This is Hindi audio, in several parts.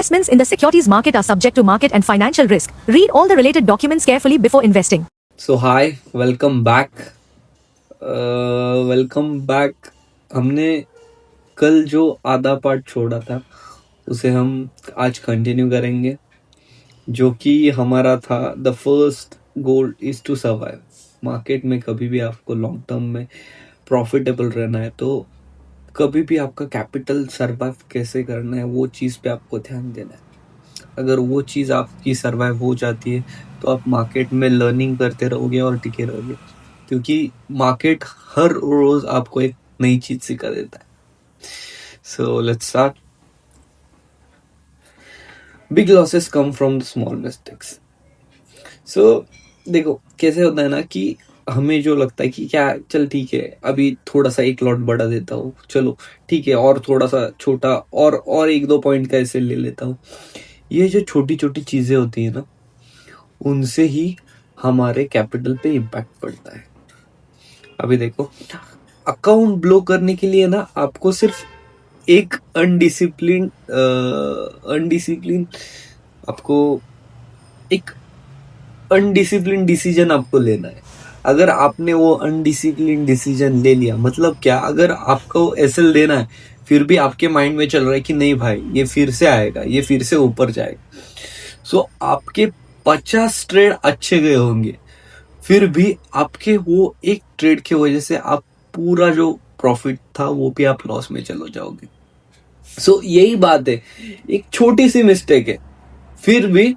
Investments in the securities market are subject to market and financial risk. Read all the related documents carefully before investing. So hi, welcome back. Welcome back. हमने कल जो आधा पार्ट छोड़ा था उसे हम आज कंटिन्यू करेंगे, जो कि हमारा था the first goal is to survive. Market में कभी भी आपको लॉन्ग टर्म में प्रॉफिटेबल रहना है तो कभी भी आपका कैपिटल सर्वाइव कैसे करना है वो चीज़ पे आपको ध्यान देना है. अगर वो चीज़ आपकी सर्वाइव हो जाती है तो आप मार्केट में लर्निंग करते रहोगे और टिके रहोगे, क्योंकि मार्केट हर रोज आपको एक नई चीज सिखा देता है. So let's start. Big losses come from the small mistakes. So देखो कैसे होता है ना कि हमें जो लगता है कि क्या चल ठीक है अभी थोड़ा सा एक लॉट बढ़ा देता हूँ, चलो ठीक है और थोड़ा सा छोटा और एक दो पॉइंट का ऐसे ले लेता हूँ. ये जो छोटी छोटी चीजें होती है ना उनसे ही हमारे कैपिटल पे इम्पैक्ट पड़ता है. अभी देखो, अकाउंट ब्लो करने के लिए ना आपको सिर्फ एक अनडिसिप्लिन आपको एक अनडिसिप्लिन डिसीजन आपको लेना है. अगर आपने वो अनडिसिप्लिन डिसीजन ले लिया, मतलब क्या, अगर आपको एसएल देना है फिर भी आपके माइंड में चल रहा है कि नहीं भाई ये फिर से आएगा, ये फिर से ऊपर जाएगा, सो आपके 50 ट्रेड अच्छे गए होंगे, फिर भी आपके वो एक ट्रेड की वजह से आप पूरा जो प्रॉफिट था वो भी आप लॉस में चलो जाओगे. सो यही बात है, एक छोटी सी मिस्टेक है फिर भी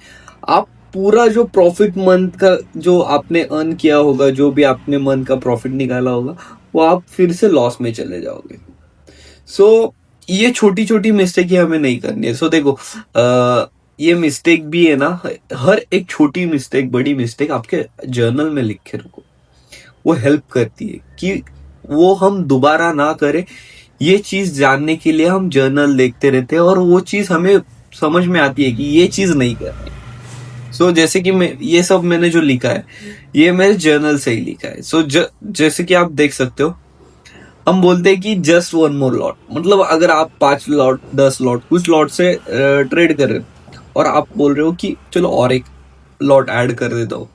आप पूरा जो प्रॉफिट मंथ का जो आपने अर्न किया होगा, जो भी आपने मंथ का प्रॉफिट निकाला होगा, वो आप फिर से लॉस में चले जाओगे. सो ये छोटी छोटी मिस्टेक ही हमें नहीं करनी है. सो देखो ये मिस्टेक भी है ना, हर एक छोटी मिस्टेक बड़ी मिस्टेक आपके जर्नल में लिख के रखो. वो हेल्प करती है कि वो हम दोबारा ना करें. ये चीज जानने के लिए हम जर्नल देखते रहते हैं और वो चीज हमें समझ में आती है कि ये चीज नहीं करनी. सो जैसे कि मैं ये सब मैंने जो लिखा है ये मेरे जर्नल से ही लिखा है. सो जैसे कि आप देख सकते हो, हम बोलते हैं कि जस्ट वन मोर लॉट, मतलब अगर आप 5 लॉट 10 लॉट कुछ लॉट से ट्रेड कर रहे हो और आप बोल रहे हो कि चलो और एक लॉट ऐड कर देता हूँ,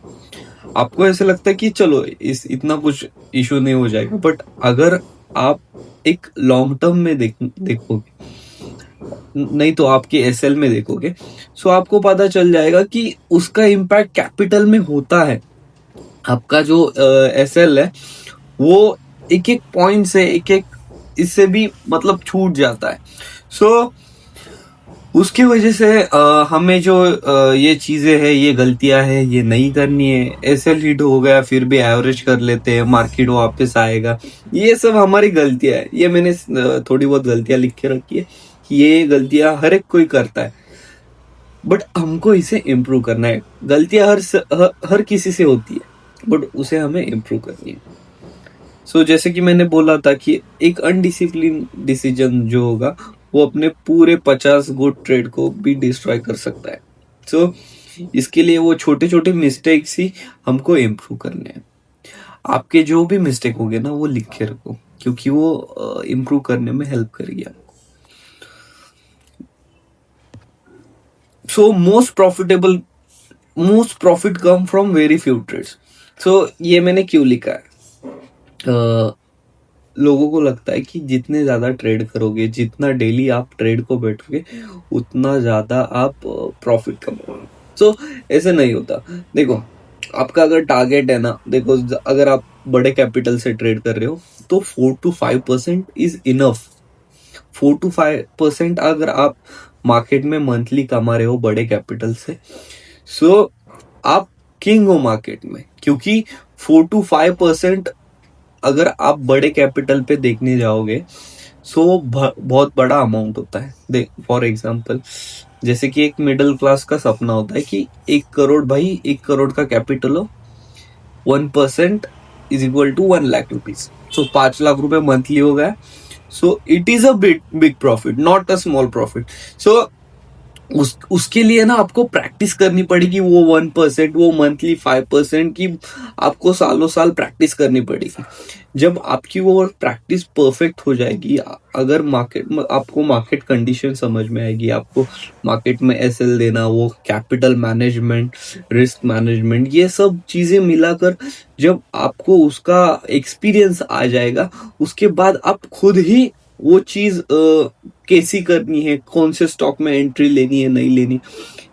आपको ऐसे लगता है कि चलो इतना कुछ इशू नहीं हो जाएगा. बट अगर आप एक लॉन्ग टर्म में देखोगे, नहीं तो आपके एसएल में देखोगे, सो आपको पता चल जाएगा कि उसका इम्पैक्ट कैपिटल में होता है. आपका जो एसएल है वो एक एक पॉइंट से एक एक इससे भी मतलब छूट जाता है. सो उसकी वजह से हमें जो ये चीजें हैं, ये गलतियां हैं, ये नहीं करनी है. एसएल हिट हो गया फिर भी एवरेज कर लेते हैं, मार्केट वापस आएगा, ये सब हमारी गलतियां है. ये मैंने थोड़ी बहुत गलतियां लिख के रखी है, ये गलतियां हर एक कोई करता है, बट हमको इसे इम्प्रूव करना है. गलतियां हर किसी से होती है बट उसे हमें इम्प्रूव करनी है. सो जैसे कि मैंने बोला था कि एक अनडिसिप्लिन डिसीजन जो होगा वो अपने पूरे 50 गुड ट्रेड को भी डिस्ट्रॉय कर सकता है. सो इसके लिए वो छोटे छोटे मिस्टेक्स ही हमको इम्प्रूव करने हैं. आपके जो भी मिस्टेक होंगे ना वो लिख के रखो, क्योंकि वो इम्प्रूव करने में हेल्प करेगी आपको. So most profit come from very few trades. So ये मैंने क्यों लिखा है, लोगों को लगता है कि जितने ज्यादा ट्रेड करोगे, जितना डेली आप ट्रेड को बैठोगे, उतना ज्यादा आप प्रॉफिट कमाओगे. सो ऐसे नहीं होता. देखो आपका अगर टारगेट है ना, देखो अगर आप बड़े कैपिटल से ट्रेड कर रहे हो तो 4 to 5% इज इनफ. 4 to 5% अगर आप मार्केट में मंथली कमा रहे हो बड़े कैपिटल से, सो आप किंग हो मार्केट में, क्योंकि 4 to 5% अगर आप बड़े कैपिटल पे देखने जाओगे सो बहुत बड़ा अमाउंट होता है. देख फॉर एग्जांपल, जैसे कि एक मिडिल क्लास का सपना होता है कि 1 करोड़, भाई 1 करोड़ का कैपिटल हो, 1% is equal to 1 lakh rupees. So 5 lakh रुपए मंथली हो गया. So it is a big profit, not a small profit. So उसके लिए ना आपको प्रैक्टिस करनी पड़ेगी, वो 1%, वो मंथली 5% की आपको सालों साल प्रैक्टिस करनी पड़ेगी। जब आपकी वो प्रैक्टिस परफेक्ट हो जाएगी, अगर मार्केट में आपको मार्केट कंडीशन समझ में आएगी, आपको मार्केट में एसएल देना, वो कैपिटल मैनेजमेंट, रिस्क मैनेजमेंट, ये सब चीजें मिलाकर जब आपको उसका एक्सपीरियंस आ जाएगा, उसके बाद आप खुद ही वो चीज कैसी करनी है, कौन से स्टॉक में एंट्री लेनी है, नहीं लेनी,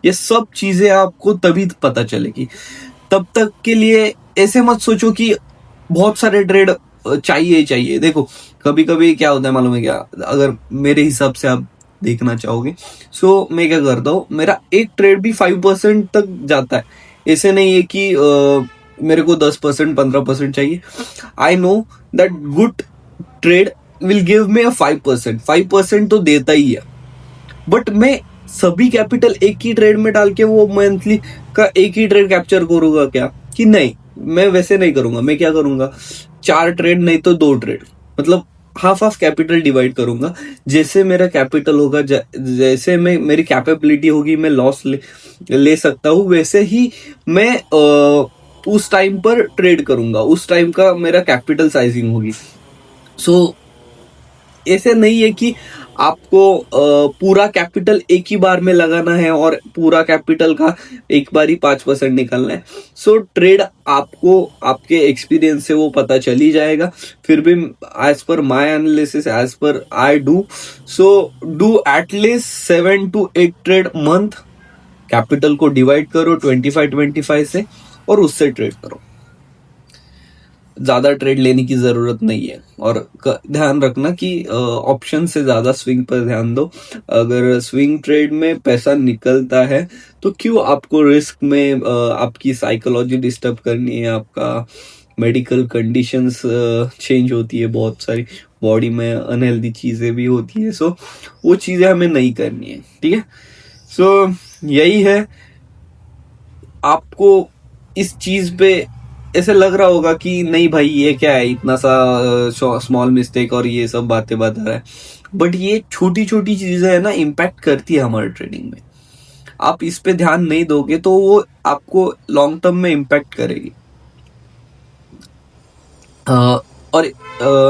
ये सब चीजें आपको तभी पता चलेगी। तब तक के लिए ऐसे मत सोचो कि बहुत सारे ट्रेड चाहिए ही चाहिए। देखो कभी कभी क्या होता है मालूम है क्या, अगर मेरे हिसाब से आप देखना चाहोगे, सो मैं क्या करता हूँ, मेरा एक ट्रेड भी 5% तक जाता है। ऐसे नहीं है कि मेरे को 10%, 15% चाहिए। I know that good trade will give me 5%, 5% तो देता ही है। बट मैं सभी कैपिटल एक ही ट्रेड में डाल के वो मंथली का एक ही ट्रेड कैप्चर करूंगा क्या? कि नहीं, मैं वैसे नहीं करूंगा। मैं क्या करूंगा, 4 ट्रेड नहीं तो 2 ट्रेड, मतलब हाफ हाफ कैपिटल डिवाइड करूंगा। जैसे मेरा कैपिटल होगा, जैसे मैं मेरी कैपेबिलिटी होगी, मैं लॉस ले सकता हूँ, वैसे ही मैं उस टाइम पर ट्रेड करूंगा, उस टाइम का मेरा कैपिटल साइजिंग होगी। सो ऐसे नहीं है कि आपको पूरा कैपिटल एक ही बार में लगाना है और पूरा कैपिटल का एक बार ही 5% निकालना है। सो ट्रेड आपको आपके एक्सपीरियंस से वो पता चल ही जाएगा। फिर भी as per my analysis, as per I do, so do at least 7 to 8 trade month. Capital को डिवाइड करो 25-25 से और उससे ट्रेड करो। ज्यादा ट्रेड लेने की जरूरत नहीं है। और ध्यान रखना कि ऑप्शन से ज्यादा स्विंग पर ध्यान दो। अगर स्विंग ट्रेड में पैसा निकलता है तो क्यों आपको रिस्क में आपकी साइकोलॉजी डिस्टर्ब करनी है, आपका मेडिकल कंडीशंस चेंज होती है, बहुत सारी बॉडी में अनहेल्दी चीजें भी होती है। सो वो चीजें हमें नहीं करनी है, ठीक है। सो यही है। आपको इस चीज पे ऐसे लग रहा होगा कि नहीं भाई ये क्या है, इतना सा स्मॉल मिस्टेक और ये सब बातें बता रहा है, बट ये छोटी छोटी चीजें है ना, इम्पैक्ट करती है हमारे ट्रेडिंग में। आप इस पे ध्यान नहीं दोगे तो वो आपको लॉन्ग टर्म में इम्पैक्ट करेगी। और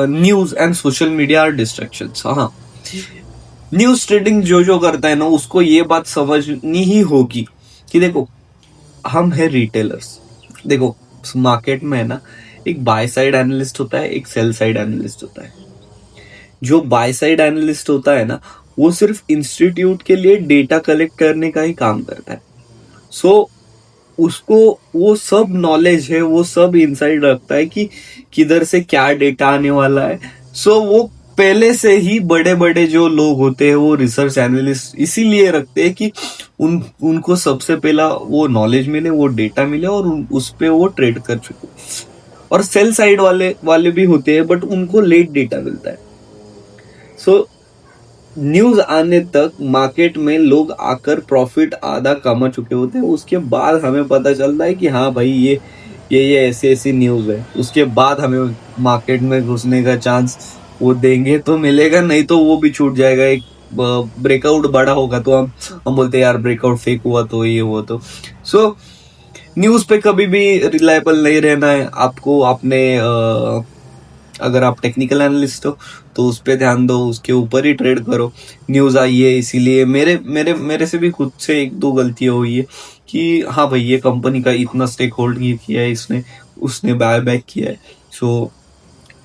news and social media are distractions. हाँ, न्यूज ट्रेडिंग जो करता है ना, उसको ये बात समझनी ही होगी कि देखो हम है रिटेलर्स। देखो मार्केट में है ना, एक बाय साइड एनालिस्ट होता है, एक सेल साइड एनालिस्ट होता है। जो बाय साइड एनालिस्ट होता है ना, वो सिर्फ इंस्टीट्यूट के लिए डेटा कलेक्ट करने का ही काम करता है। सो उसको वो सब नॉलेज है, वो सब इंसाइट रखता है कि किधर से क्या डेटा आने वाला है। सो वो पहले से ही बड़े बड़े जो लोग होते हैं, वो रिसर्च एनालिस्ट इसीलिए रखते हैं कि उनको सबसे पहला वो नॉलेज मिले, वो डेटा मिले और उस पे वो ट्रेड कर चुके। और सेल साइड वाले भी होते हैं, बट उनको लेट डेटा मिलता है। सो न्यूज आने तक मार्केट में लोग आकर प्रॉफिट आधा कमा चुके होते हैं। उसके बाद हमें पता चलता है कि हाँ भाई ये ऐसी ऐसी न्यूज है। उसके बाद हमें मार्केट में घुसने का चांस वो देंगे तो मिलेगा, नहीं तो वो भी छूट जाएगा। एक ब्रेकआउट बड़ा होगा तो हम बोलते हैं यार ब्रेकआउट फेक हुआ तो ये हुआ तो। सो न्यूज पे कभी भी रिलायबल नहीं रहना है आपको। आपने अगर आप टेक्निकल एनालिस्ट हो तो उस पर ध्यान दो, उसके ऊपर ही ट्रेड करो। न्यूज आई है इसीलिए, मेरे मेरे मेरे से भी खुद से 1-2 गलतियां हुई है कि हाँ भाई ये कंपनी का इतना स्टेक होल्ड किया है इसने, उसने बाय बैक किया है, सो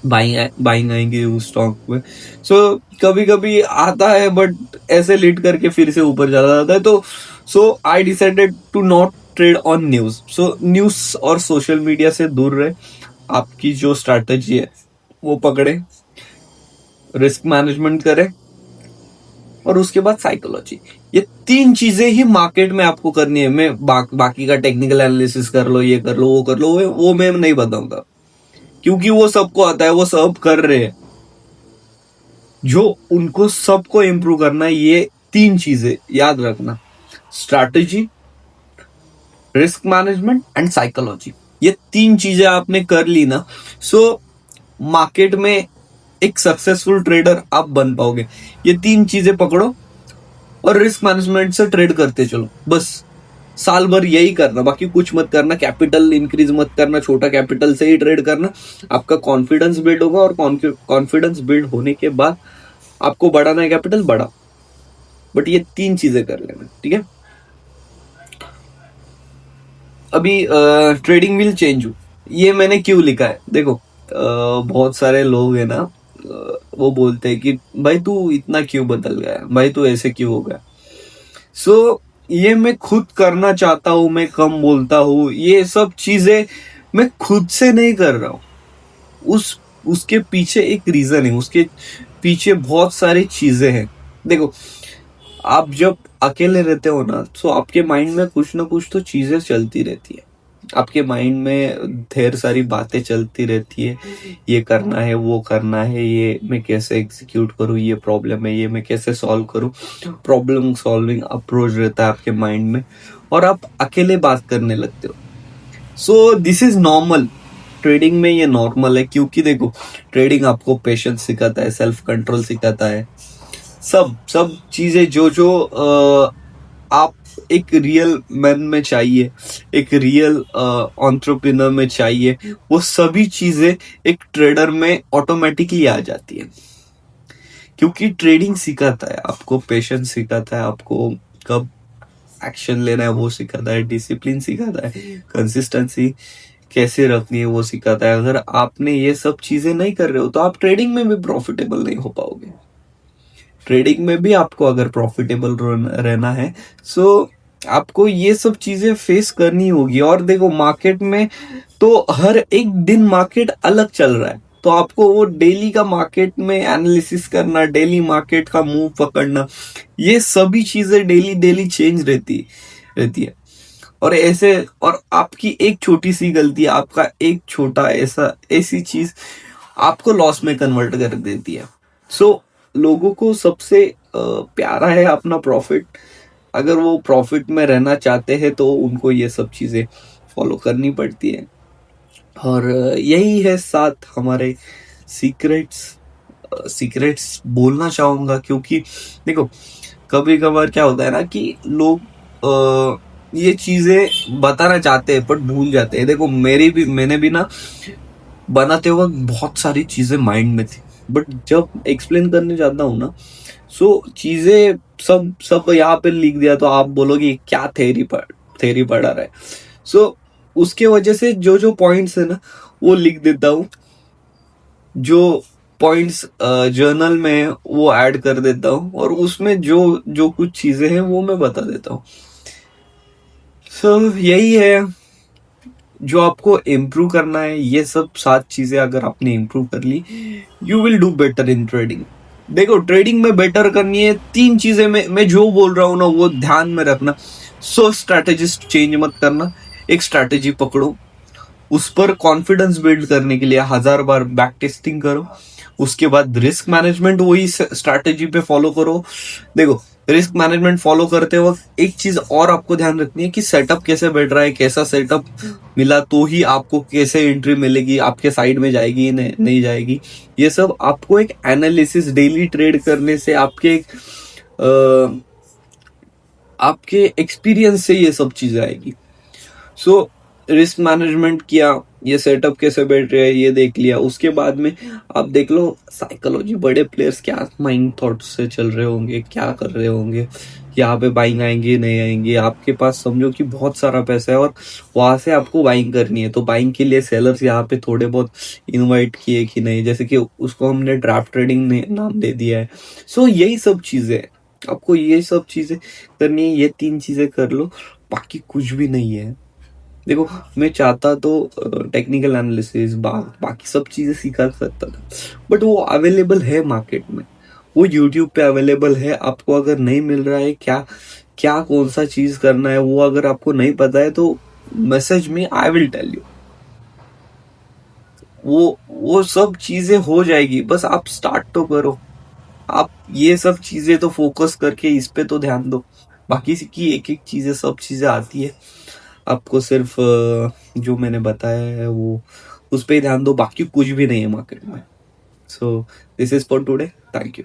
बाइंग आएंगे उस स्टॉक में। सो कभी कभी आता है, बट ऐसे लीड करके फिर से ऊपर चला जाता है। तो so I decided to not trade on news. So news और सोशल मीडिया से दूर रहे। आपकी जो स्ट्रैटेजी है वो पकड़े, रिस्क मैनेजमेंट करें और उसके बाद साइकोलॉजी। ये 3 चीजें ही मार्केट में आपको करनी है। मैं बाकी का टेक्निकल एनालिसिस कर लो, ये कर लो, वो कर लो, वो मैं नहीं बताऊंगा क्योंकि वो सबको आता है, वो सब कर रहे हैं। जो उनको सबको इंप्रूव करना है, ये 3 चीजें याद रखना, strategy, risk management and psychology. ये 3 चीजें आपने कर ली ना, सो मार्केट में एक सक्सेसफुल ट्रेडर आप बन पाओगे। ये 3 चीजें पकड़ो, और रिस्क मैनेजमेंट से ट्रेड करते चलो, बस साल भर यही करना, बाकी कुछ मत करना, कैपिटल इंक्रीज मत करना, छोटा कैपिटल से ही ट्रेड करना। आपका कॉन्फिडेंस बिल्ड होगा और कॉन्फिडेंस बिल्ड होने के बाद आपको बढ़ाना है कैपिटल, बढ़ा। बट ये 3 चीजें कर लेना, ठीक है। अभी ट्रेडिंग व्हील चेंज हो, ये मैंने क्यों लिखा है, देखो बहुत सारे लोग है ना, वो बोलते हैं कि भाई तू इतना क्यों बदल गया, भाई तू ऐसे क्यों हो गया। सो ये मैं खुद करना चाहता हूँ, मैं कम बोलता हूँ, ये सब चीजें मैं खुद से नहीं कर रहा हूँ। उसके पीछे एक रीजन है, उसके पीछे बहुत सारी चीजें हैं। देखो आप जब अकेले रहते हो ना, तो आपके माइंड में कुछ ना कुछ तो चीजें चलती रहती है, आपके माइंड में ढेर सारी बातें चलती रहती है, ये करना है, वो करना है, ये मैं कैसे एग्जीक्यूट करूँ, ये प्रॉब्लम है, ये मैं कैसे सॉल्व करूँ। प्रॉब्लम सॉल्विंग अप्रोच रहता है आपके माइंड में, और आप अकेले बात करने लगते हो। So this is normal, trading में ये नॉर्मल है, क्योंकि देखो ट्रेडिंग आपको पेशेंस सिखाता है, सेल्फ कंट्रोल सिखाता है, सब सब चीजें जो जो आप एक रियल मैन में चाहिए, एक रियल एंटरप्रेन्योर में चाहिए, वो सभी चीजें एक ट्रेडर में ऑटोमेटिकली आ जाती है। क्योंकि ट्रेडिंग सिखाता है आपको पेशेंस, सिखाता है आपको कब एक्शन लेना है, वो सिखाता है डिसिप्लिन, सिखाता है कंसिस्टेंसी कैसे रखनी है, वो सिखाता है। अगर आपने ये सब चीजें नहीं कर रहे हो तो आप ट्रेडिंग में भी प्रॉफिटेबल नहीं हो पाओगे। ट्रेडिंग में भी आपको अगर प्रॉफिटेबल रहना है, सो आपको ये सब चीजें फेस करनी होगी। और देखो मार्केट में तो हर एक दिन मार्केट अलग चल रहा है, तो आपको वो डेली का मार्केट में एनालिसिस करना, डेली मार्केट का मूव पकड़ना, ये सभी चीजें डेली डेली चेंज रहती है। और ऐसे, और आपकी एक छोटी सी गलती, आपका एक छोटा ऐसी चीज आपको लॉस में कन्वर्ट कर देती है। सो लोगों को सबसे प्यारा है अपना प्रॉफिट। अगर वो प्रॉफिट में रहना चाहते हैं तो उनको ये सब चीजें फॉलो करनी पड़ती है। और यही है साथ हमारे सीक्रेट्स बोलना चाहूंगा, क्योंकि देखो कभी कभार क्या होता है ना कि लोग ये चीजें बताना चाहते हैं बट भूल जाते हैं। देखो मैंने भी ना बनाते वक्त बहुत सारी चीजें माइंड में थी, बट जब एक्सप्लेन करने जाता हूँ ना, सो चीजें सब सब यहाँ पे लिख दिया तो आप बोलोगे क्या थेरी पढ़ा रहा है। सो उसके वजह से जो जो पॉइंट्स है ना वो लिख देता हूँ, जो पॉइंट्स जर्नल में वो ऐड कर देता हूँ, और उसमें जो जो कुछ चीजें हैं वो मैं बता देता हूँ। सो यही है जो आपको इम्प्रूव करना है। ये सब 7 चीजें अगर आपने इम्प्रूव कर ली, you will do better in trading. देखो ट्रेडिंग में बेटर करनी है 3 चीजें, मैं जो बोल रहा हूँ ना वो ध्यान में रखना। सो स्ट्रैटेजिस्ट चेंज मत करना, एक स्ट्रैटेजी पकड़ो, उस पर कॉन्फिडेंस बिल्ड करने के लिए 1000 बार बैक टेस्टिंग करो। उसके बाद रिस्क मैनेजमेंट वही स्ट्रैटेजी पे फॉलो करो। देखो रिस्क मैनेजमेंट फॉलो करते वक्त एक चीज और आपको ध्यान रखनी है कि सेटअप कैसे बैठ रहा है, कैसा सेटअप मिला तो ही आपको कैसे एंट्री मिलेगी, आपके साइड में जाएगी नहीं जाएगी। ये सब आपको एक एनालिसिस डेली ट्रेड करने से, आपके एक्सपीरियंस से ये सब चीजें आएगी। सो रिस्क मैनेजमेंट किया, ये सेटअप कैसे बैठ रहा है ये देख लिया, उसके बाद में आप देख लो साइकोलॉजी, बड़े प्लेयर्स क्या माइंड थॉट से चल रहे होंगे, क्या कर रहे होंगे, यहाँ पे बाइंग आएंगे नहीं आएंगे। आपके पास समझो कि बहुत सारा पैसा है और वहां से आपको बाइंग करनी है, तो बाइंग के लिए सेलर्स यहाँ पे थोड़े बहुत इनवाइट किए कि नहीं, जैसे कि उसको हमने ड्राफ्ट ट्रेडिंग नाम दे दिया है। सो यही सब चीजें आपको, ये सब चीजें करनी है, ये 3 चीजें कर लो, बाकी कुछ भी नहीं है। देखो मैं चाहता तो टेक्निकल एनालिसिस बाकी सब चीजें सिखा सकता था, बट वो अवेलेबल है मार्केट में, वो यूट्यूब पे अवेलेबल है। आपको अगर नहीं मिल रहा है क्या क्या कौन सा चीज करना है, वो अगर आपको नहीं पता है तो मैसेज में, आई विल टेल यू। वो सब चीजें हो जाएगी, बस आप स्टार्ट तो करो। आप ये सब चीजें तो फोकस करके इस पे तो ध्यान दो, बाकी की एक एक चीजें सब चीजें आती है। आपको सिर्फ जो मैंने बताया है वो उस पे ही ध्यान दो, बाकी कुछ भी नहीं है मार्केट में। So this is for today, thank you.